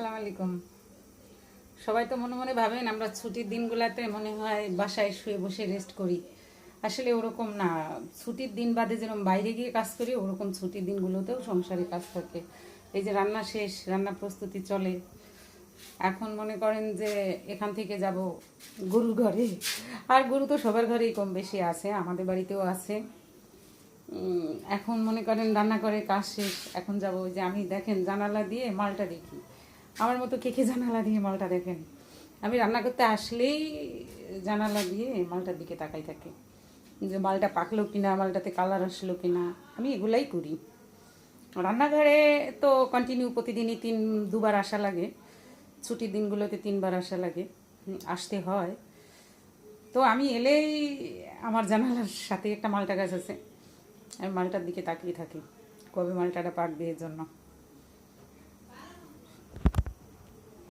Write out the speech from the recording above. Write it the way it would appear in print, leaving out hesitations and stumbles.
আসসালামু আলাইকুম। সবাই তো মনে মনে ভাবেন আমরা ছুটির দিনগুলোতে মনে হয় বাসায় শুয়ে বসে রেস্ট করি। আসলে ওরকম না। ছুটির দিন বাদে যেরকম বাইরে গিয়ে কাজ করি, ওরকম ছুটির দিনগুলোতেও সংসারে কাজ থাকে। এই যে রান্না শেষ, রান্না প্রস্তুতি চলে। এখন মনে করেন যে এখান থেকে যাব গরুর ঘরে। আর গরু তো সবার ঘরেই কম বেশি আছে, আমাদের বাড়িতেও আছে। এখন মনে করেন রান্না করে কাজ শেষ, এখন যাব। ওই যে আমি দেখেন জানালা দিয়ে মালটা দেখি। আমার মতো কে কে জানালা দিয়ে মালটা দেখেন? আমি রান্না করতে আসলেই জানালা দিয়ে মালটার দিকে তাকাই থাকি, যে মালটা পাকলো কিনা, মালটাতে কালার আসলো কিনা। আমি এগুলাই করি। রান্নাঘরে তো কন্টিনিউ প্রতিদিনই দুবার আসা লাগে। ছুটির দিনগুলোতে তিনবার আসা লাগে, আসতে হয়। তো আমি এলেই আমার জানালার সাথে একটা মালটা গাছ আছে, আমি মালটার দিকে তাকিয়ে থাকি কবে মালটাটা পাকবে, এর জন্য।